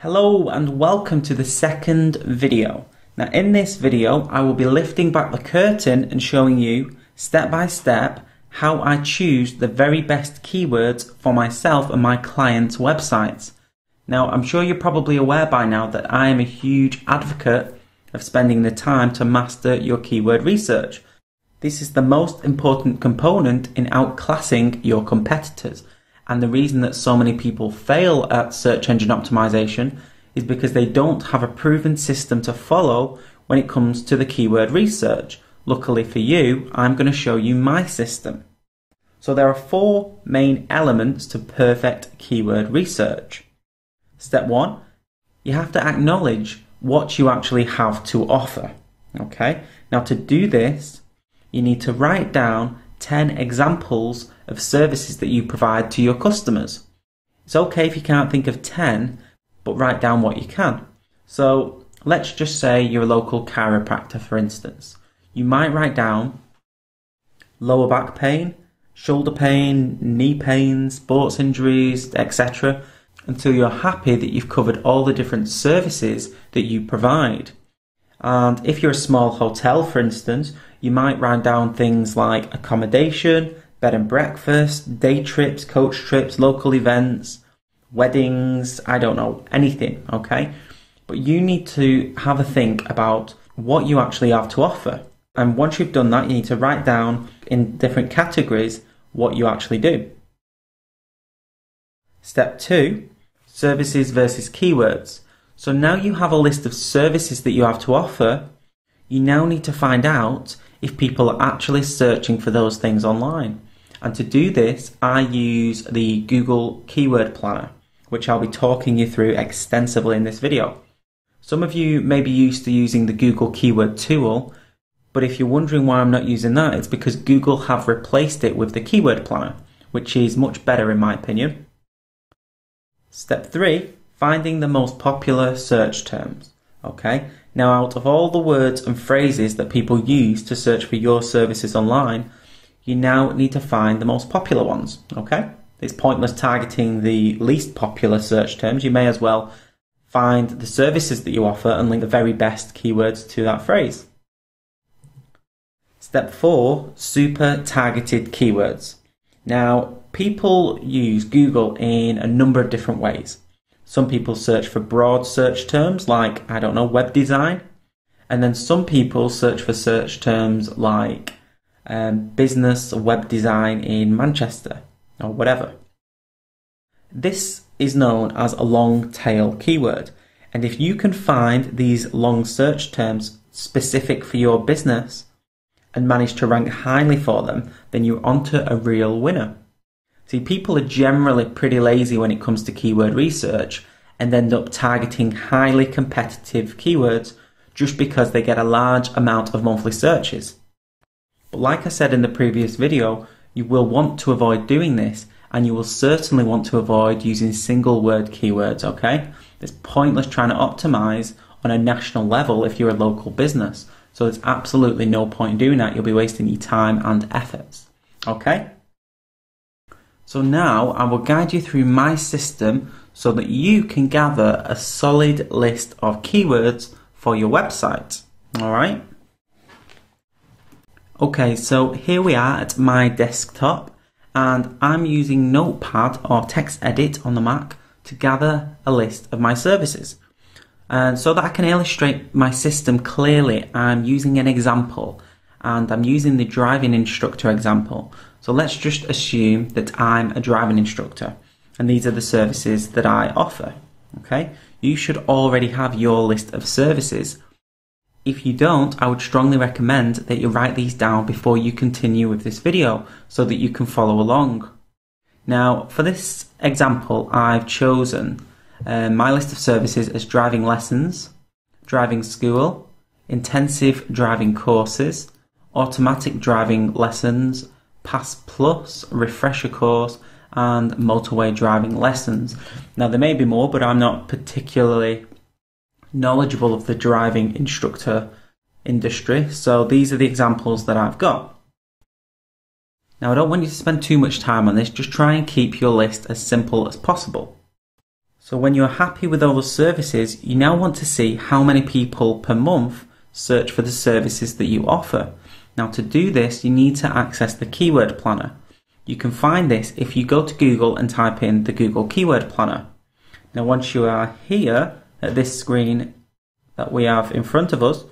Hello and welcome to the second video. Now in this video I will be lifting back the curtain and showing you step by step how I choose the very best keywords for myself and my clients' websites. Now I'm sure you're probably aware by now that I am a huge advocate of spending the time to master your keyword research. This is the most important component in outclassing your competitors. And the reason that so many people fail at search engine optimization is because they don't have a proven system to follow when it comes to the keyword research. Luckily for you, I'm going to show you my system. So there are four main elements to perfect keyword research. Step one, you have to acknowledge what you actually have to offer. Okay? Now to do this, you need to write down 10 examples of services that you provide to your customers. It's okay if you can't think of 10, but write down what you can. So let's just say you're a local chiropractor, for instance. You might write down lower back pain, shoulder pain, knee pain, sports injuries, etc. until you're happy that you've covered all the different services that you provide. And if you're a small hotel, for instance, you might write down things like accommodation, bed and breakfast, day trips, coach trips, local events, weddings, I don't know, anything, okay? But you need to have a think about what you actually have to offer. And once you've done that, you need to write down in different categories what you actually do. Step two, services versus keywords. So now you have a list of services that you have to offer. You now need to find out if people are actually searching for those things online. And to do this, I use the Google Keyword Planner, which I'll be talking you through extensively in this video. Some of you may be used to using the Google Keyword Tool, but if you're wondering why I'm not using that, it's because Google have replaced it with the Keyword Planner, which is much better in my opinion. Step three, finding the most popular search terms. Okay, now out of all the words and phrases that people use to search for your services online, you now need to find the most popular ones. Okay, it's pointless targeting the least popular search terms. You may as well find the services that you offer and link the very best keywords to that phrase. Step four, super targeted keywords. Now, people use Google in a number of different ways. Some people search for broad search terms like, I don't know, web design. And then some people search for search terms like business web design in Manchester or whatever. This is known as a long tail keyword. And if you can find these long search terms specific for your business and manage to rank highly for them, then you're onto a real winner. See, people are generally pretty lazy when it comes to keyword research and end up targeting highly competitive keywords just because they get a large amount of monthly searches. But like I said in the previous video, you will want to avoid doing this, and you will certainly want to avoid using single word keywords, okay? It's pointless trying to optimize on a national level if you're a local business. So there's absolutely no point in doing that. You'll be wasting your time and efforts, okay? So now I will guide you through my system so that you can gather a solid list of keywords for your website. All right. Okay, so here we are at my desktop and I'm using Notepad or TextEdit on the Mac to gather a list of my services. And so that I can illustrate my system clearly, I'm using an example. And I'm using the driving instructor example. So let's just assume that I'm a driving instructor and these are the services that I offer. Okay, you should already have your list of services. If you don't, I would strongly recommend that you write these down before you continue with this video so that you can follow along. Now, for this example, I've chosen my list of services as driving lessons, driving school, intensive driving courses, automatic driving lessons, Pass Plus, refresher course, and motorway driving lessons. Now there may be more, but I'm not particularly knowledgeable of the driving instructor industry, so these are the examples that I've got. Now I don't want you to spend too much time on this, just try and keep your list as simple as possible. So when you're happy with all the services, you now want to see how many people per month search for the services that you offer. Now to do this, you need to access the Keyword Planner. You can find this if you go to Google and type in the Google Keyword Planner. Now once you are here at this screen that we have in front of us,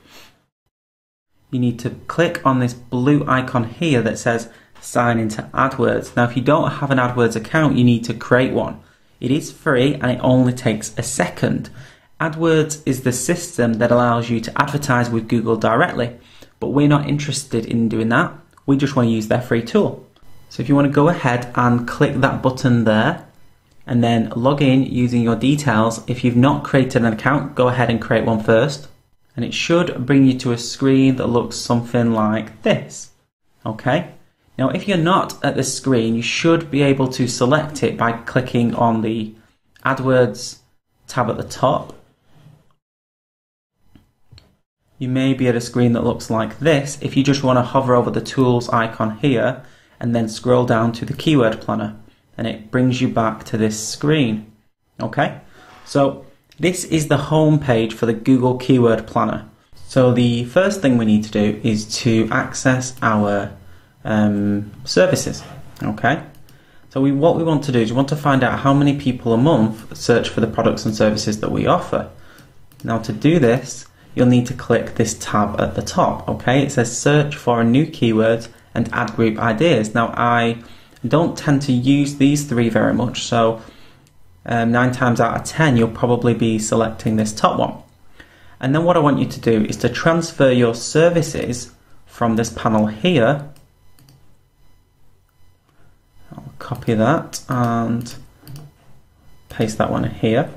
you need to click on this blue icon here that says sign into AdWords. Now if you don't have an AdWords account, you need to create one. It is free and it only takes a second. AdWords is the system that allows you to advertise with Google directly, but we're not interested in doing that. We just want to use their free tool. So if you want to go ahead and click that button there and then log in using your details. If you've not created an account, go ahead and create one first. And it should bring you to a screen that looks something like this. Okay. Now if you're not at this screen, you should be able to select it by clicking on the AdWords tab at the top. You may be at a screen that looks like this if you just want to hover over the tools icon here and then scroll down to the Keyword Planner, and it brings you back to this screen. Okay, so this is the home page for the Google Keyword Planner. So the first thing we need to do is to access our services. Okay, so what we want to do is we want to find out how many people a month search for the products and services that we offer. Now to do this, you'll need to click this tab at the top. Okay, it says search for a new keyword and ad group ideas. Now I don't tend to use these three very much, so 9 times out of 10 you'll probably be selecting this top one. And then what I want you to do is to transfer your services from this panel here. I'll copy that and paste that one here.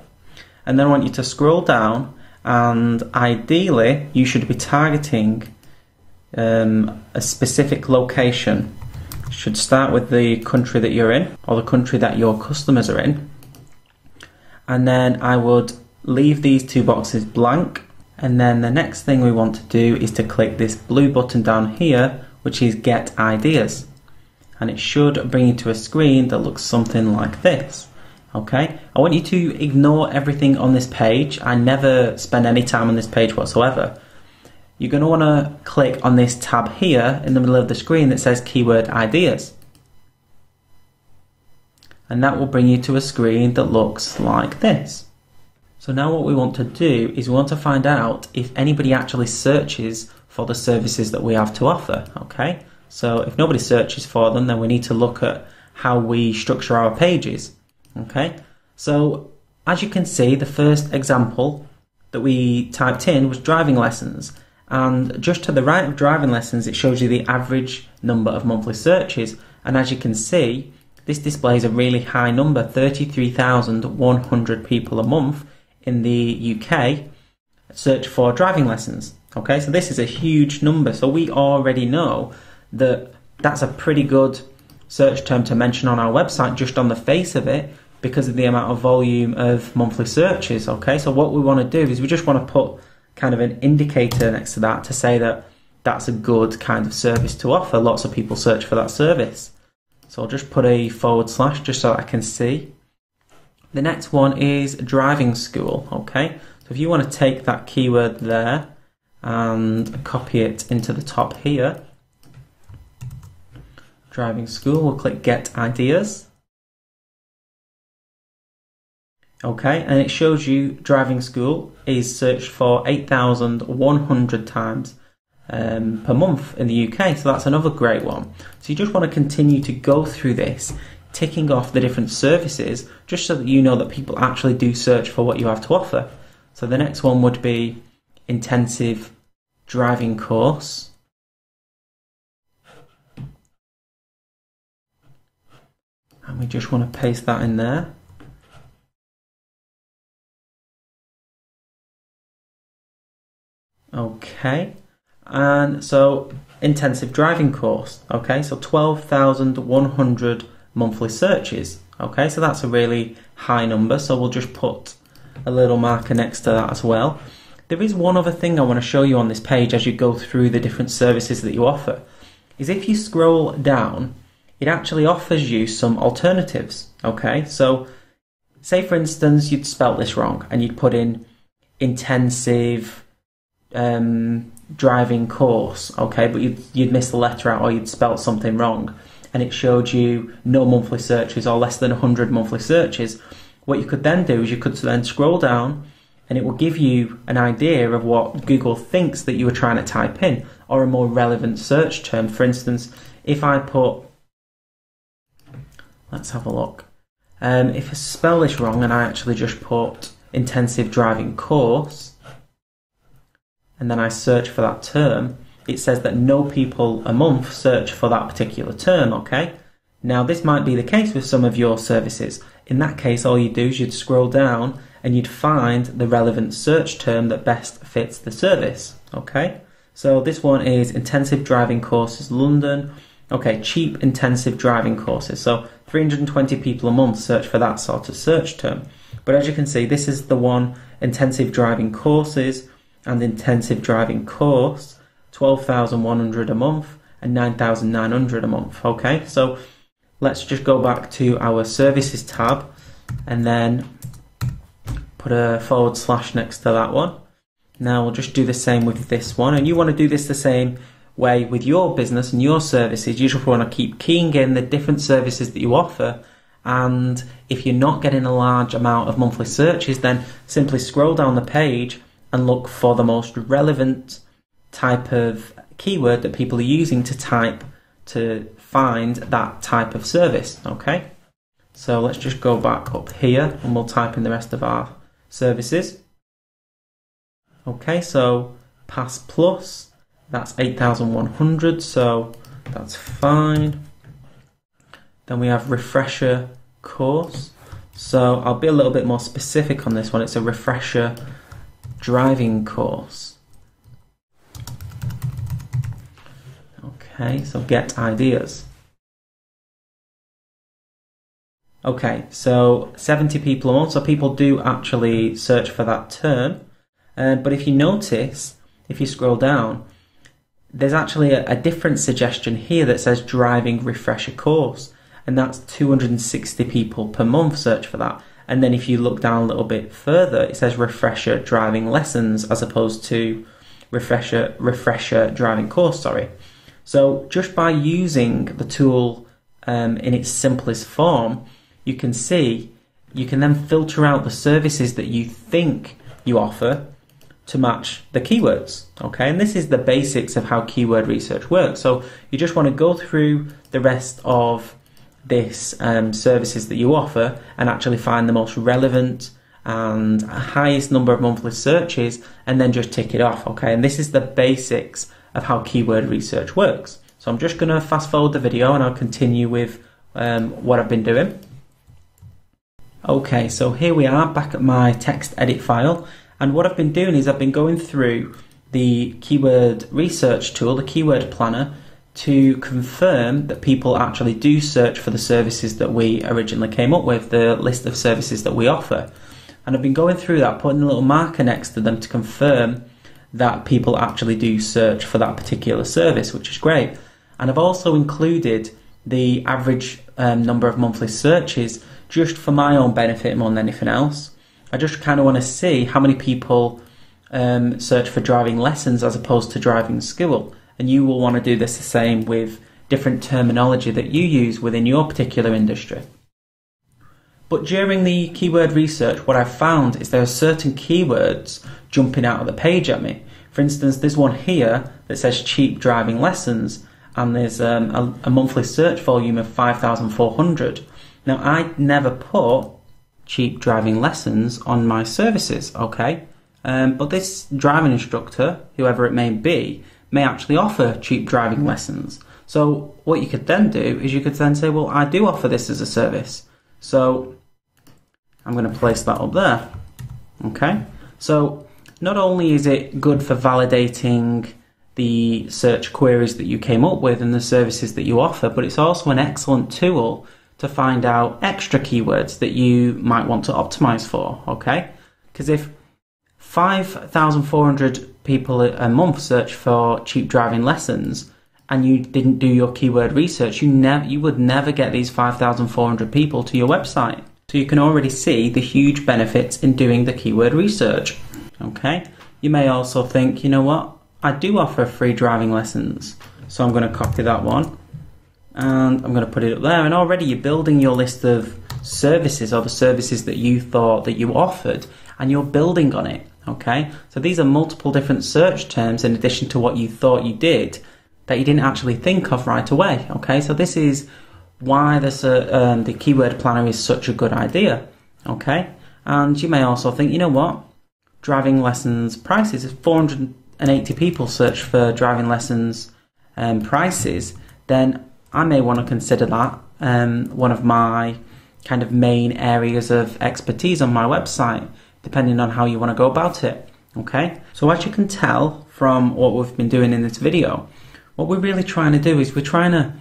And then I want you to scroll down, and ideally you should be targeting a specific location. Should start with the country that you're in or the country that your customers are in, and then I would leave these two boxes blank, and then the next thing we want to do is to click this blue button down here, which is Get Ideas, and it should bring you to a screen that looks something like this. Okay, I want you to ignore everything on this page. I never spend any time on this page whatsoever. You're going to want to click on this tab here in the middle of the screen that says Keyword Ideas. And that will bring you to a screen that looks like this. So now what we want to do is we want to find out if anybody actually searches for the services that we have to offer. Okay, so if nobody searches for them, then we need to look at how we structure our pages. Okay, so as you can see, the first example that we typed in was driving lessons. And just to the right of driving lessons, it shows you the average number of monthly searches. And as you can see, this displays a really high number, 33,100 people a month in the UK search for driving lessons. Okay, so this is a huge number. So we already know that that's a pretty good search term to mention on our website just on the face of it, because of the amount of volume of monthly searches. Okay, so what we want to do is we just want to put kind of an indicator next to that to say that that's a good kind of service to offer. Lots of people search for that service. So I'll just put a / just so I can see. The next one is driving school. Okay, so if you want to take that keyword there and copy it into the top here, driving school, we'll click Get Ideas. Okay, and it shows you driving school is searched for 8,100 times per month in the UK, so that's another great one. So you just want to continue to go through this, ticking off the different services, just so that you know that people actually do search for what you have to offer. So the next one would be intensive driving course. And we just want to paste that in there. Okay, and so intensive driving course. Okay, so 12,100 monthly searches. Okay, so that's a really high number, so we'll just put a little marker next to that as well. There is one other thing I want to show you on this page as you go through the different services that you offer, is if you scroll down, it actually offers you some alternatives. Okay, so say for instance you'd spelt this wrong and you'd put in intensive driving course, okay, but you'd missed the letter out or you'd spelt something wrong, and it showed you no monthly searches or less than 100 monthly searches. What you could then do is you could then scroll down and it will give you an idea of what Google thinks that you were trying to type in, or a more relevant search term. For instance, if I put, let's have a look, if I spell this wrong and I actually just put intensive driving course and then I search for that term, it says that no people a month search for that particular term, okay? Now this might be the case with some of your services. In that case, all you do is you'd scroll down and you'd find the relevant search term that best fits the service, okay? So this one is intensive driving courses London, okay, cheap intensive driving courses. So 320 people a month search for that sort of search term. But as you can see, this is the one, intensive driving courses and intensive driving course, 12,100 a month and 9,900 a month, okay? So let's just go back to our services tab and then put a / next to that one. Now we'll just do the same with this one, and you want to do this the same way with your business and your services. You just want to keep keying in the different services that you offer, and if you're not getting a large amount of monthly searches, then simply scroll down the page and look for the most relevant type of keyword that people are using to type to find that type of service, okay? So let's just go back up here and we'll type in the rest of our services. Okay, so Pass Plus, that's 8,100, so that's fine. Then we have Refresher Course. So I'll be a little bit more specific on this one. It's a refresher driving course. Okay, so get ideas. Okay, so 70 people a month, so people do actually search for that term. But if you notice, if you scroll down, there's actually a different suggestion here that says driving refresher course, and that's 260 people per month search for that. And then if you look down a little bit further, it says refresher driving lessons as opposed to refresher driving course, sorry. So just by using the tool in its simplest form, you can see, you can then filter out the services that you think you offer to match the keywords, okay? And this is the basics of how keyword research works. So you just want to go through the rest of this services that you offer and actually find the most relevant and highest number of monthly searches and then just tick it off, okay? And this is the basics of how keyword research works. So I'm just going to fast forward the video and I'll continue with what I've been doing. Okay, so here we are back at my text edit file, and what I've been doing is I've been going through the keyword research tool, the keyword planner, to confirm that people actually do search for the services that we originally came up with, the list of services that we offer. And I've been going through that, putting a little marker next to them to confirm that people actually do search for that particular service, which is great. And I've also included the average number of monthly searches just for my own benefit more than anything else. I just kind of want to see how many people search for driving lessons as opposed to driving school. And you will want to do this the same with different terminology that you use within your particular industry. But during the keyword research, what I've found is there are certain keywords jumping out of the page at me. For instance, there's one here that says cheap driving lessons, and there's a monthly search volume of 5,400. Now, I never put cheap driving lessons on my services, okay? But this driving instructor, whoever it may be, may actually offer cheap driving lessons. So what you could then do is you could then say, well, I do offer this as a service. So I'm going to place that up there. Okay. So not only is it good for validating the search queries that you came up with and the services that you offer, but it's also an excellent tool to find out extra keywords that you might want to optimize for. Okay. Because if 5,400 people a month search for cheap driving lessons and you didn't do your keyword research, you would never get these 5,400 people to your website. So you can already see the huge benefits in doing the keyword research. Okay, you may also think, you know what, I do offer free driving lessons. So I'm going to copy that one and I'm going to put it up there, and already you're building your list of services, or the services that you thought that you offered, and you're building on it. Okay, so these are multiple different search terms in addition to what you thought you did that you didn't actually think of right away. Okay, so this is why the keyword planner is such a good idea. Okay, and you may also think, you know what, driving lessons prices, if 480 people search for driving lessons prices, then I may want to consider that one of my kind of main areas of expertise on my website, depending on how you want to go about it. Okay, so as you can tell from what we've been doing in this video, what we're really trying to do is we're trying to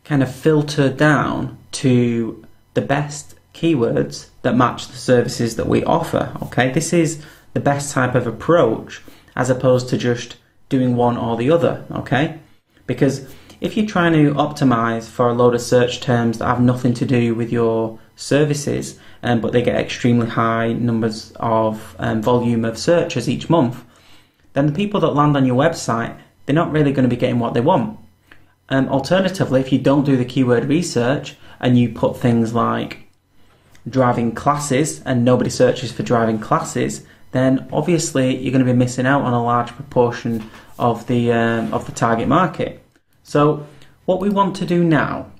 kind of filter down to the best keywords that match the services that we offer. Okay, this is the best type of approach, as opposed to just doing one or the other. Okay, because if you're trying to optimize for a load of search terms that have nothing to do with your services, but they get extremely high numbers of volume of searches each month, then the people that land on your website, they're not really going to be getting what they want. Alternatively, if you don't do the keyword research and you put things like driving classes and nobody searches for driving classes, then obviously you're going to be missing out on a large proportion of the target market. So what we want to do now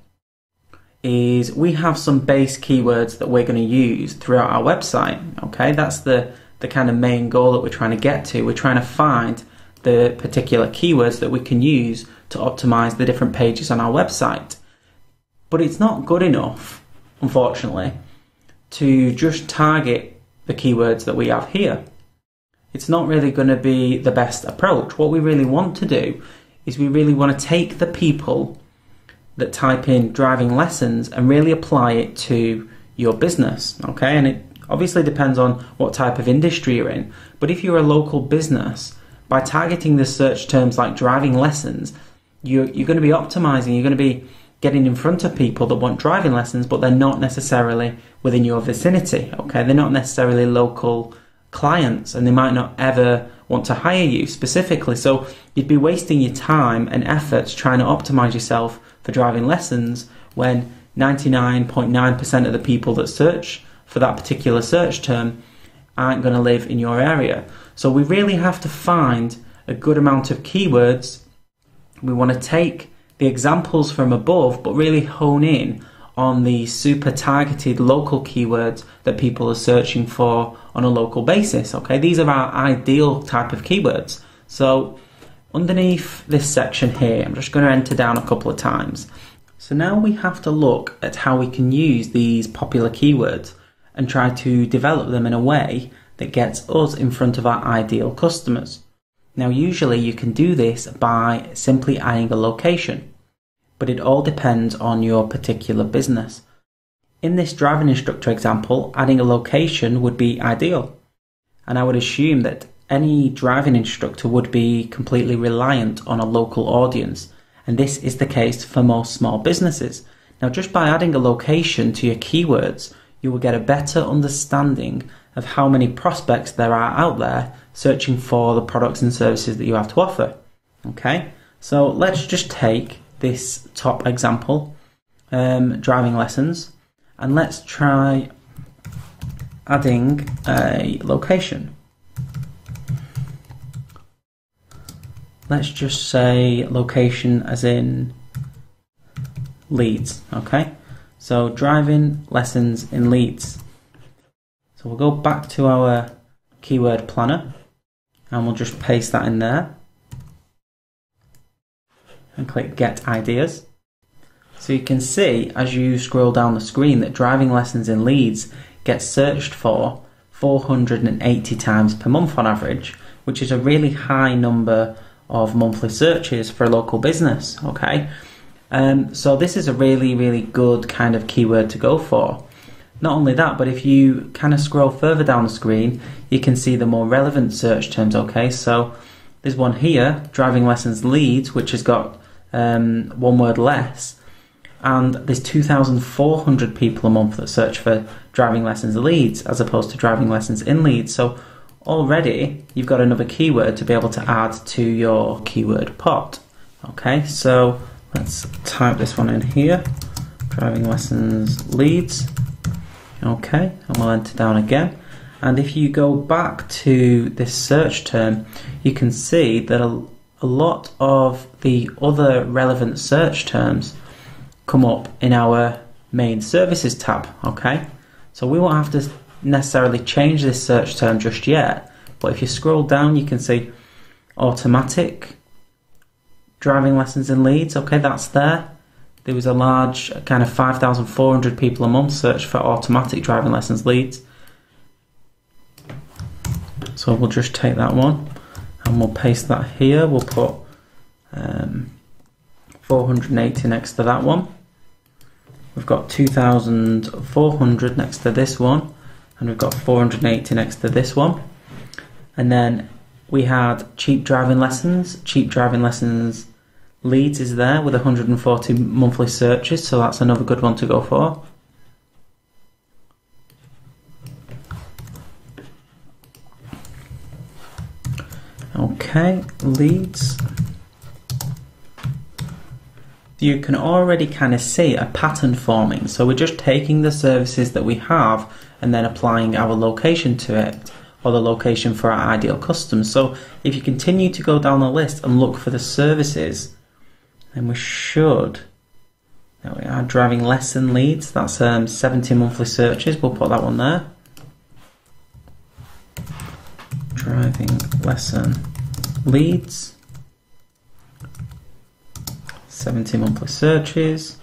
is we have some base keywords that we're going to use throughout our website. Okay, that's the kind of main goal that we're trying to get to. We're trying to find the particular keywords that we can use to optimize the different pages on our website. But it's not good enough, unfortunately, to just target the keywords that we have here. It's not really going to be the best approach. What we really want to do is we really want to take the people that type in driving lessons and really apply it to your business. Okay, and it obviously depends on what type of industry you're in, but if you're a local business, by targeting the search terms like driving lessons, you're going to be optimizing, you're going to be getting in front of people that want driving lessons, but they're not necessarily within your vicinity. Okay, they're not necessarily local clients, and they might not ever want to hire you specifically. So you'd be wasting your time and efforts trying to optimize yourself for driving lessons when 99.9% of the people that search for that particular search term aren't going to live in your area. So we really have to find a good amount of keywords. We want to take the examples from above, but really hone in on the super targeted local keywords that people are searching for on a local basis. Okay, these are our ideal type of keywords. So underneath this section here, I'm just going to enter down a couple of times. So now we have to look at how we can use these popular keywords and try to develop them in a way that gets us in front of our ideal customers. Now usually you can do this by simply adding a location, but it all depends on your particular business. In this driving instructor example, adding a location would be ideal, and I would assume that any driving instructor would be completely reliant on a local audience, and this is the case for most small businesses. Now just by adding a location to your keywords, you will get a better understanding of how many prospects there are out there searching for the products and services that you have to offer. Okay, so let's just take this top example, driving lessons, and let's try adding a location. Let's just say location as in Leeds. Okay, so driving lessons in Leeds. So we'll go back to our keyword planner and we'll just paste that in there and click Get Ideas. So you can see as you scroll down the screen that driving lessons in Leeds gets searched for 480 times per month on average, which is a really high number of monthly searches for a local business. Okay, so this is a really good kind of keyword to go for. Not only that, but if you kind of scroll further down the screen, you can see the more relevant search terms. Okay, so there's one here, driving lessons Leeds, which has got one word less, and there's 2,400 people a month that search for driving lessons Leeds as opposed to driving lessons in Leeds. So already you've got another keyword to be able to add to your keyword pot. Okay, so let's type this one in here, driving lessons Leeds. Okay, and we'll enter down again. And if you go back to this search term, you can see that a lot of the other relevant search terms come up in our main services tab. Okay, so we won't have to necessarily change this search term just yet, but if you scroll down you can see automatic driving lessons in Leeds. Okay, that's there. There was a large kind of 5,400 people a month search for automatic driving lessons Leeds. So we'll just take that one and we'll paste that here. We'll put 480 next to that one. We've got 2,400 next to this one, and we've got 480 next to this one. And then we had cheap driving lessons. Cheap driving lessons Leeds is there with 140 monthly searches, so that's another good one to go for. Okay, Leeds. You can already kind of see a pattern forming. So we're just taking the services that we have and then applying our location to it, or the location for our ideal customers. So if you continue to go down the list and look for the services, then we should, there we are, driving lesson Leeds. That's 70 monthly searches. We'll put that one there. Driving lesson Leeds, 70 monthly searches.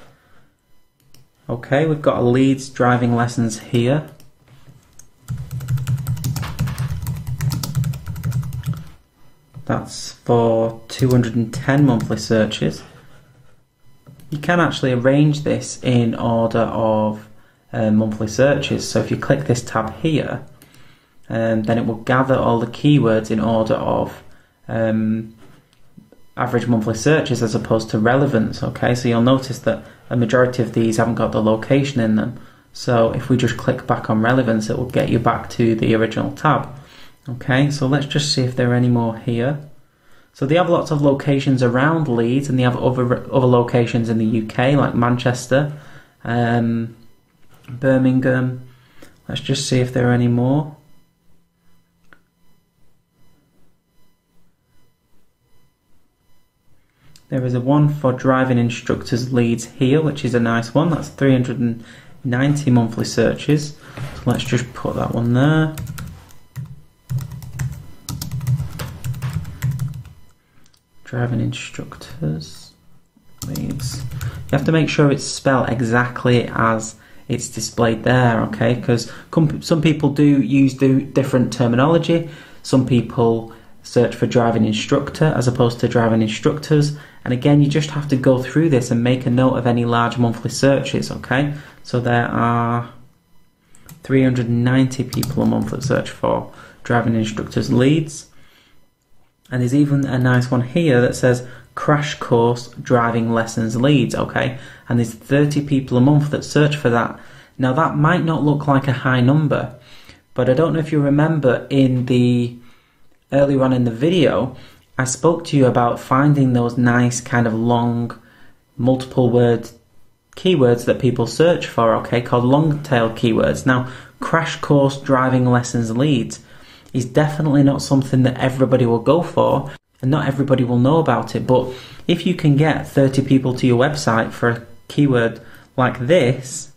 Okay, we've got a Leeds driving lessons here. That's for 210 monthly searches. You can actually arrange this in order of monthly searches. So if you click this tab here, then it will gather all the keywords in order of average monthly searches as opposed to relevance. Okay, so you'll notice that a majority of these haven't got the location in them. So if we just click back on relevance, it will get you back to the original tab. Okay, so let's just see if there are any more here. So they have lots of locations around Leeds, and they have other locations in the UK like Manchester, Birmingham. Let's just see if there are any more. There is a one for driving instructors Leeds here, which is a nice one. That's 390 monthly searches. So let's just put that one there. Driving instructors Leeds. You have to make sure it's spelled exactly as it's displayed there, okay? Because some people do use different terminology. Some people search for driving instructor as opposed to driving instructors. And again, you just have to go through this and make a note of any large monthly searches, okay? So there are 390 people a month that search for driving instructors Leeds. And there's even a nice one here that says crash course driving lessons Leeds, okay? And there's 30 people a month that search for that. Now that might not look like a high number, but I don't know if you remember earlier on in the video, I spoke to you about finding those nice kind of long multiple word keywords that people search for, okay, called long tail keywords. Now, crash course driving lessons Leeds is definitely not something that everybody will go for, and not everybody will know about it. But if you can get 30 people to your website for a keyword like this,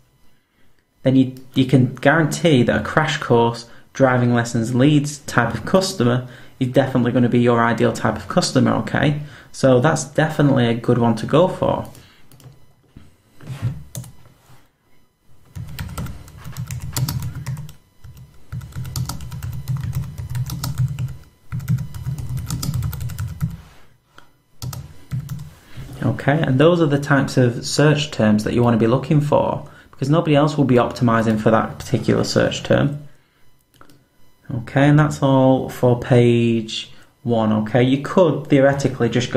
then you can guarantee that a crash course driving lessons Leeds type of customer is definitely going to be your ideal type of customer, okay? So that's definitely a good one to go for. Okay, and those are the types of search terms that you want to be looking for, because nobody else will be optimizing for that particular search term. Okay, and that's all for page 1, okay? You could theoretically just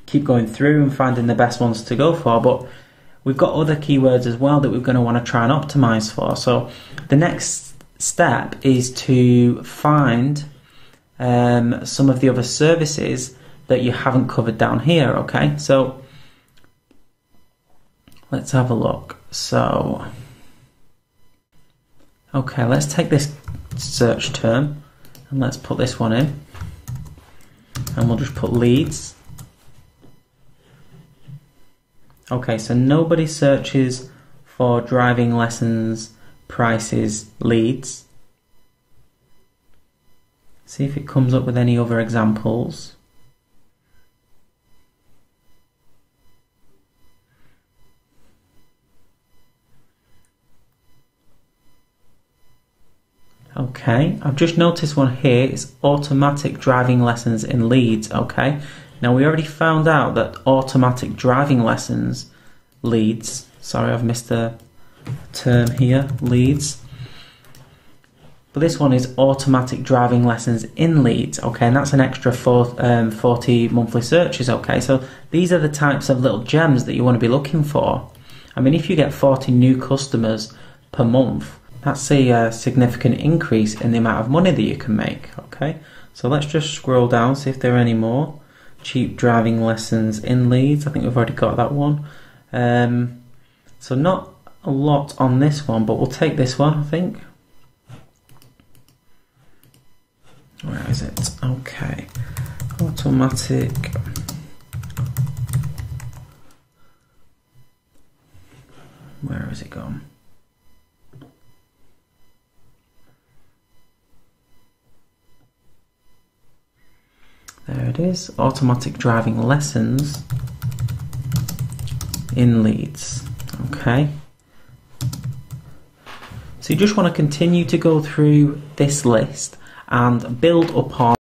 keep going through and finding the best ones to go for, but we've got other keywords as well that we're going to want to try and optimize for. So the next step is to find some of the other services that you haven't covered down here, okay? So let's have a look. So, okay, let's take this search term and let's put this one in. And we'll just put leads. Okay, so nobody searches for driving lessons, prices, leads. See if it comes up with any other examples. Okay, I've just noticed one here. It's automatic driving lessons in leads. Okay, now we already found out that automatic driving lessons leads. Sorry, I've missed a term here. Leads. But this one is automatic driving lessons in leads. Okay, and that's an extra 40 monthly searches. Okay, so these are the types of little gems that you want to be looking for. I mean, if you get 40 new customers per month, that's a significant increase in the amount of money that you can make. Okay, so let's just scroll down, see if there are any more. Cheap driving lessons in leads. I think we've already got that one. So not a lot on this one, but we'll take this one, I think. Where is it? Okay, automatic. Where has it gone? There it is, automatic driving lessons in leads. Okay. So you just want to continue to go through this list and build upon